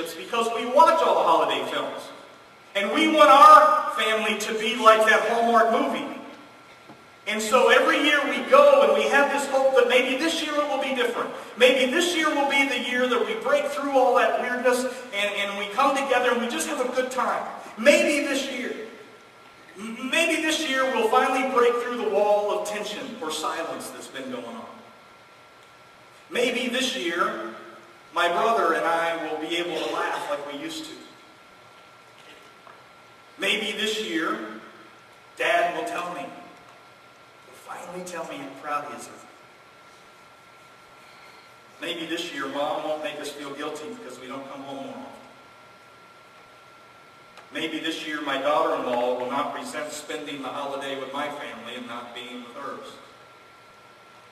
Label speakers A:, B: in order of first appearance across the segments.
A: relationships because we watch all the holiday films. And we want our family to be like that Hallmark movie. And so every year we go and we have this hope that maybe this year it will be different. Maybe this year will be the year that we break through all that weirdness and we come together and we just have a good time. Maybe this year we'll finally break through the wall of tension or silence that's been going on. Maybe this year my brother and I will be able to laugh like we used to. Maybe this year Dad will finally tell me how proud he is of me. Maybe this year Mom won't make us feel guilty because we don't come home more often. Maybe this year my daughter-in-law will not resent spending the holiday with my family and not being with hers.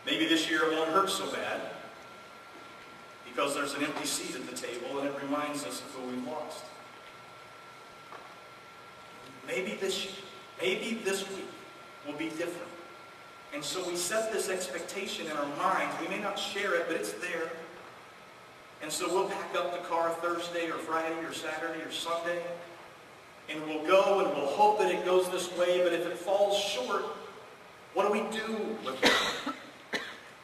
A: Maybe this year it won't hurt so bad because there's an empty seat at the table and it reminds us of who we've lost. Maybe this week will be different. And so we set this expectation in our minds. We may not share it, but it's there. And so we'll pack up the car Thursday or Friday or Saturday or Sunday. And we'll go and we'll hope that it goes this way. But if it falls short, what do we do with it?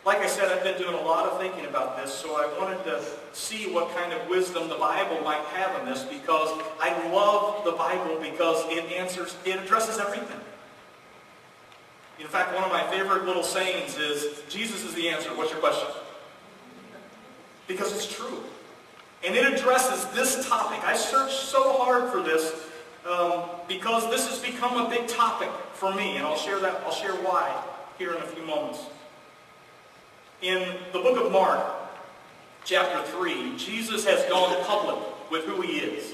A: Like I said, I've been doing a lot of thinking about this. So I wanted to see what kind of wisdom the Bible might have in this. Because I love the Bible because it addresses everything. In fact, one of my favorite little sayings is, Jesus is the answer. What's your question? Because it's true. And it addresses this topic. I searched so hard for this because this has become a big topic for me. And I'll share why here in a few moments. In the book of Mark, chapter 3, Jesus has gone public with who he is.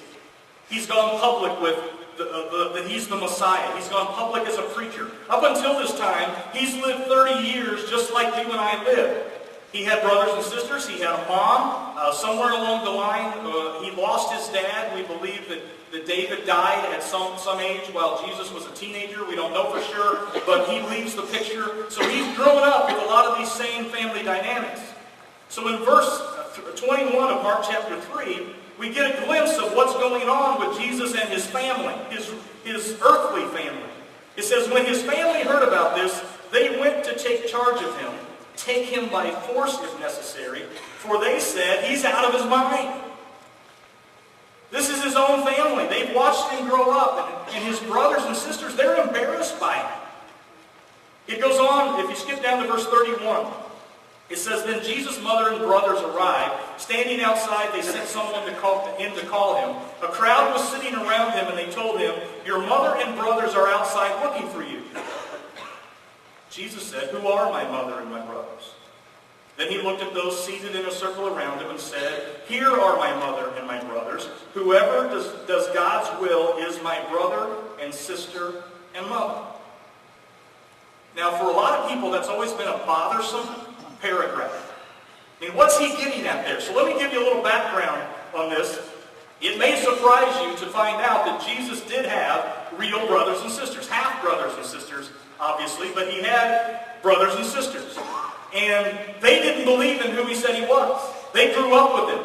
A: He's gone public with that he's the Messiah. He's gone public as a preacher. Up until this time, he's lived 30 years just like you and I live. He had brothers and sisters. He had a mom. Somewhere along the line, he lost his dad. We believe that David died at some age while Jesus was a teenager. We don't know for sure, but he leaves the picture. So he's grown up with a lot of these same family dynamics. So in verse 21 of Mark chapter 3, we get a glimpse of what's going on with Jesus and his family, his earthly family. It says, when his family heard about this, they went to take charge of him, take him by force if necessary, for they said, he's out of his mind. This is his own family. They've watched him grow up, and his brothers and sisters, they're embarrassed by him. It goes on, if you skip down to verse 31, it says, then Jesus' mother and brothers arrived. Standing outside, they sent someone to call him. A crowd was sitting around him, and they told him, your mother and brothers are outside looking for you. Jesus said, who are my mother and my brothers? Then he looked at those seated in a circle around him and said, here are my mother and my brothers. Whoever does God's will is my brother and sister and mother. Now, for a lot of people, that's always been a bothersome paragraph. I mean, what's he getting at there? So let me give you a little background on this. It may surprise you to find out that Jesus did have real brothers and sisters, half brothers and sisters, obviously, but he had brothers and sisters. And they didn't believe in who he said he was. They grew up with him.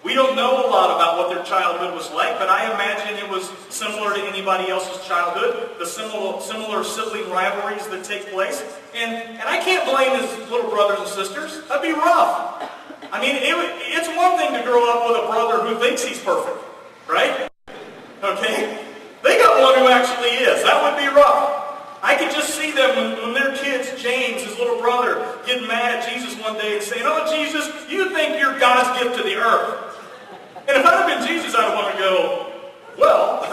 A: We don't know a lot about what their childhood was like, but I imagine it was similar to anybody else's childhood, the similar sibling rivalries that take place. And I can't blame his little brothers and sisters. That'd be rough. I mean, it's one thing to grow up with a brother who thinks he's perfect, right? Okay? They got one who actually is. That would be rough. I could just see them when their kids, James, his little brother, getting mad at Jesus one day and saying, oh, Jesus, you think you're God's gift to the earth. And if I'd have been Jesus, I'd want to go, well,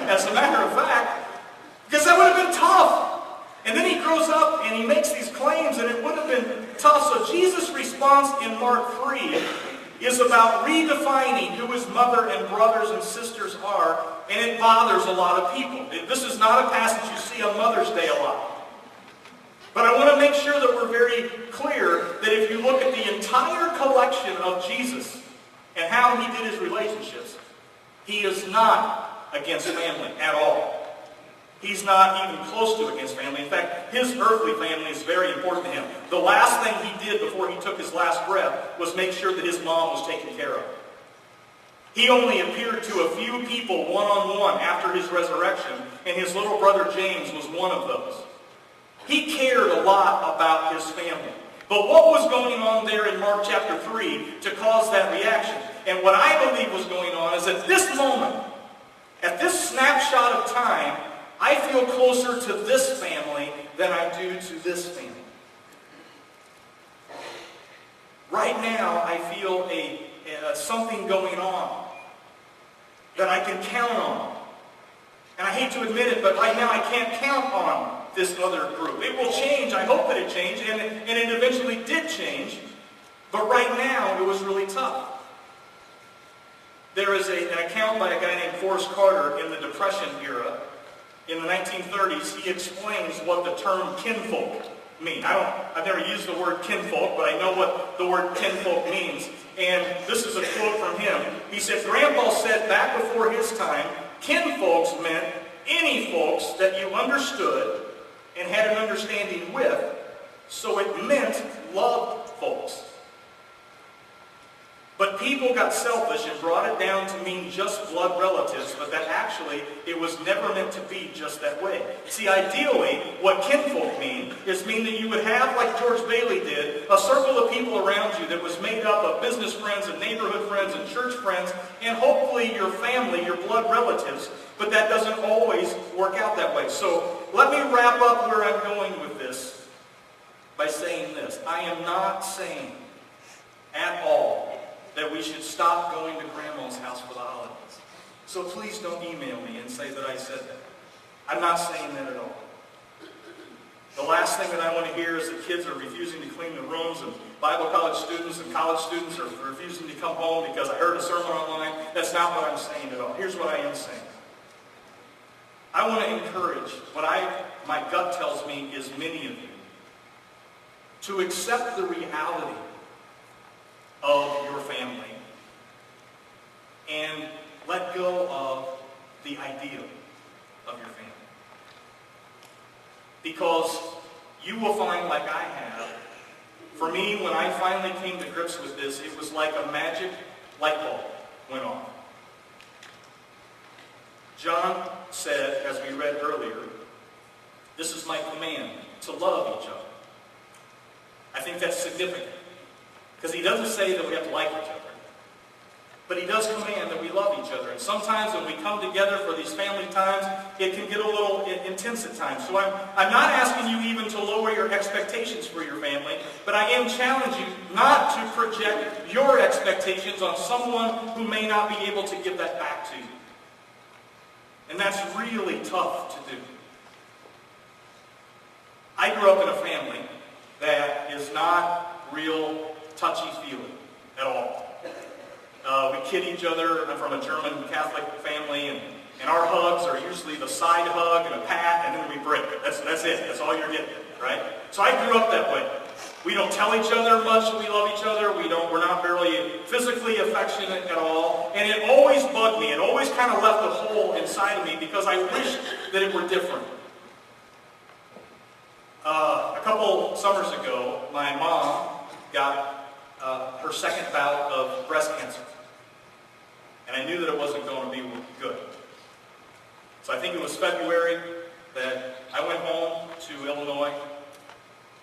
A: as a matter of fact, because that would have been tough. And then he grows up and he makes these claims and it would have been tough. So Jesus' response in Mark 3 is about redefining who his mother and brothers and sisters are, and it bothers a lot of people. This is not a passage you see on Mother's Day a lot. But I want to make sure that we're very clear that if you look at the entire collection of Jesus and how he did his relationships, he is not against family at all. He's not even close to against family. In fact, his earthly family is very important to him. The last thing he did before he took his last breath was make sure that his mom was taken care of. He only appeared to a few people one-on-one after his resurrection, and his little brother James was one of those. He cared a lot about his family. But what was going on there in Mark chapter 3 to cause that reaction? And what I believe was going on is at this moment, at this snapshot of time, I feel closer to this family than I do to this family. Right now, I feel something going on that I can count on. And I hate to admit it, but right now I can't count on this other group. It will change. I hope that it changed, and it eventually did change. But right now, it was really tough. There is an account by a guy named Forrest Carter in the Depression era. In the 1930s, he explains what the term kinfolk means. I've never used the word kinfolk, but I know what the word kinfolk means. And this is a quote from him. He said, Grandpa said back before his time, kinfolks meant any folks that you understood and had an understanding with, so it meant loved folks. But people got selfish and brought it down to mean just blood relatives, but that actually, it was never meant to be just that way. See, ideally, what kinfolk mean that you would have, like George Bailey did, a circle of people around you that was made up of business friends and neighborhood friends and church friends, and hopefully your family, your blood relatives, but that doesn't always work out that way. So let me wrap up where I'm going with this by saying this. I am not saying at all that we should stop going to Grandma's house for the holidays. So please don't email me and say that I said that. I'm not saying that at all. The last thing that I want to hear is that kids are refusing to clean the rooms, and Bible college students and college students are refusing to come home because I heard a sermon online. That's not what I'm saying at all. Here's what I am saying. I want to encourage what my gut tells me is many of you to accept the reality of your family and let go of the ideal of your family. Because you will find, like I have, for me, when I finally came to grips with this, it was like a magic light bulb went on. John said, as we read earlier, this is my command, to love each other. I think that's significant. Because he doesn't say that we have to like each other. But he does command that we love each other. And sometimes when we come together for these family times, it can get a little intense at times. So I'm not asking you even to lower your expectations for your family, but I am challenging you not to project your expectations on someone who may not be able to give that back to you. And that's really tough to do. I grew up in a family that is not real touchy-feely at all. We kid each other. I'm from a German Catholic family, and our hugs are usually the side hug and a pat, and then we break. That's it. That's all you're getting, right? So I grew up that way. We don't tell each other much we love each other. We're not very physically affectionate at all. And it always bugged me. It always kind of left a hole inside of me because I wish that it were different. A couple summers ago, my mom got her second bout of breast cancer. And I knew that it wasn't going to be good. So I think it was February that I went home to Illinois,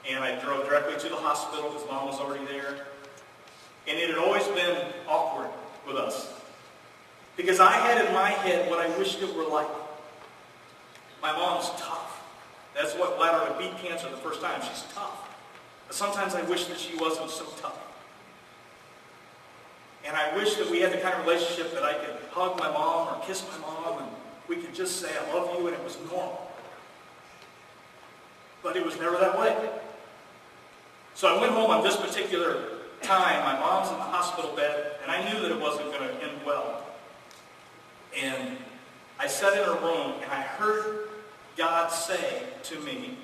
A: and I drove directly to the hospital because Mom was already there. And it had always been awkward with us, because I had in my head what I wished it were like. My mom's tough. That's what allowed her to beat cancer the first time. She's tough. But sometimes I wish that she wasn't so tough. And I wish that we had the kind of relationship that I could hug my mom or kiss my mom and we could just say, I love you, and it was normal. But it was never that way. So I went home on this particular time. My mom's in the hospital bed, and I knew that it wasn't going to end well. And I sat in her room, and I heard God say to me,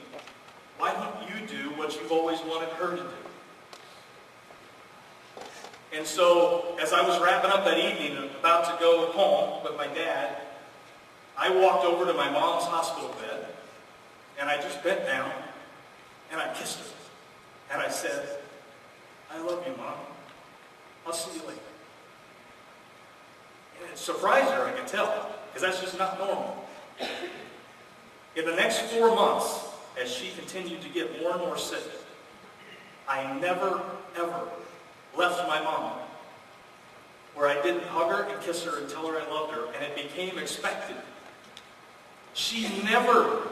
A: why don't you do what you've always wanted her to do? And so, as I was wrapping up that evening and about to go home with my dad, I walked over to my mom's hospital bed, and I just bent down, and I kissed her. And I said, I love you, Mom. I'll see you later. And it surprised her, I could tell, because that's just not normal. In the next 4 months, as she continued to get more and more sick, I never, ever left my mom where I didn't hug her and kiss her and tell her I loved her, and it became expected. She never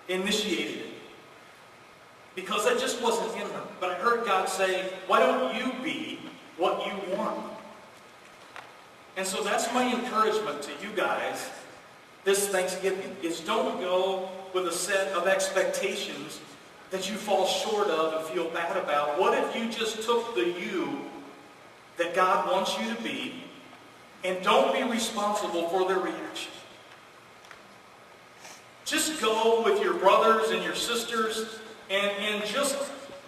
A: initiated it because that just wasn't in her. But I heard God say, why don't you be what you want? And so that's my encouragement to you guys this Thanksgiving, is don't go with a set of expectations that you fall short of and feel bad about. What if you just took the you that God wants you to be and don't be responsible for their reaction? Just go with your brothers and your sisters and just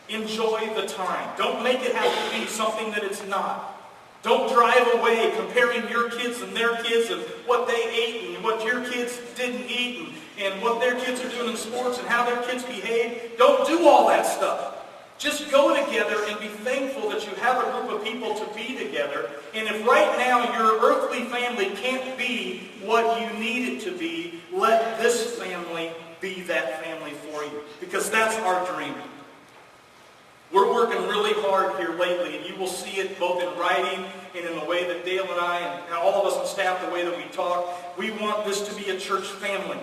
A: enjoy the time. Don't make it have to be something that it's not. Don't drive away comparing your kids and their kids and what they ate and what your kids didn't eat and what their kids are doing in sports and how their kids behave. Don't do all that stuff. Just go together and be thankful that you have a group of people to be together. And if right now your earthly family can't be what you need it to be, let this family be that family for you. Because that's our dream. We're working really hard here lately, and you will see it both in writing and in the way that Dale and I and all of us on staff, the way that we talk. We want this to be a church family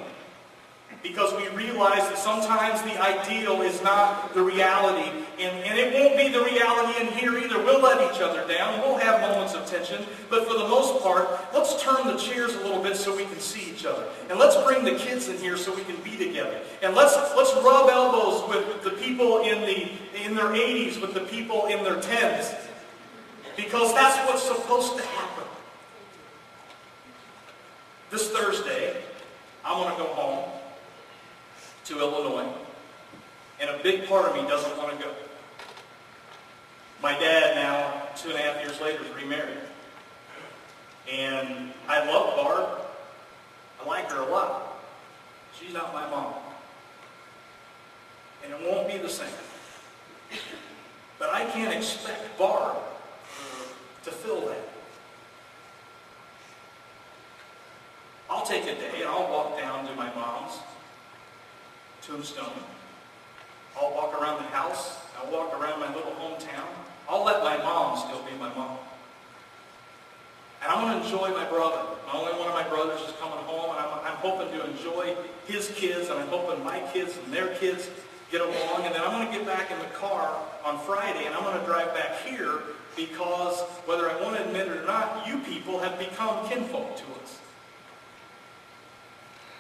A: because we realize that sometimes the ideal is not the reality, and it won't be the reality in here either. We'll let each other down. We'll have moments of tension, but for the most part, let's turn the chairs a little bit so we can see each other. And let's bring the kids in here so we can be together. And let's rub elbows with the people in their 80s, with the people in their 10s, because that's what's supposed to happen. This Thursday, I want to go home to Illinois, and a big part of me doesn't want to go. My dad now, 2.5 years later, is remarried. And I love Barb. I like her a lot. She's not my mom. And it won't be the same. But I can't expect Barb to fill that. I'll take a day and I'll walk down to my mom's tombstone. I'll walk around the house. I'll walk around my little hometown. I'll let my mom still be my mom. And I'm going to enjoy my brother. Only one of my brothers is coming home, and I'm hoping to enjoy his kids, and I'm hoping my kids and their kids get along. And then I'm going to get back in the car on Friday, and I'm going to drive back here because, whether I want to admit it or not, you people have become kinfolk to us.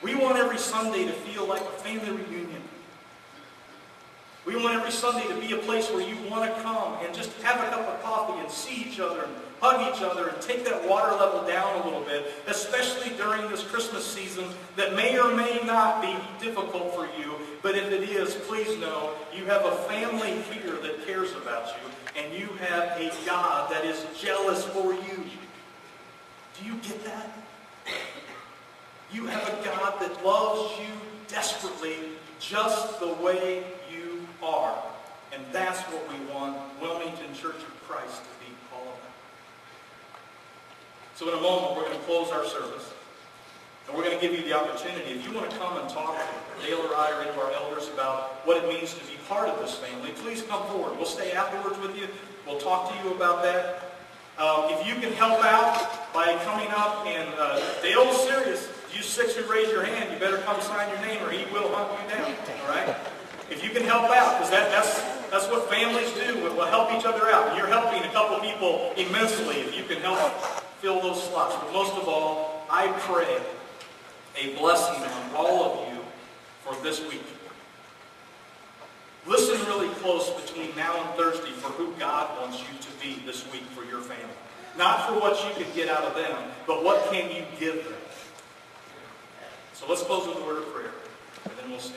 A: We want every Sunday to feel like a family reunion. We want every Sunday to be a place where you want to come and just have a cup of coffee and see each other and hug each other and take that water level down a little bit, especially during this Christmas season that may or may not be difficult for you. But if it is, please know you have a family here that cares about you, and you have a God that is jealous for you. Do you get that? You have a God that loves you desperately just the way you are. And that's what we want Wilmington Church of Christ to be all about. So in a moment, we're going to close our service. And we're going to give you the opportunity, if you want to come and talk to Dale or I or any of our elders about what it means to be part of this family, please come forward. We'll stay afterwards with you. We'll talk to you about that. If you can help out by coming up, and Dale's serious. You 6 who raise your hand, you better come sign your name or he will hunt you down. All right? If you can help out, because that's what families do. We'll help each other out. And you're helping a couple people immensely if you can help fill those slots. But most of all, I pray a blessing on all of you for this week. Listen really close between now and Thursday for who God wants you to be this week for your family. Not for what you can get out of them, but what can you give them. So let's close with a word of prayer, and then we'll sing.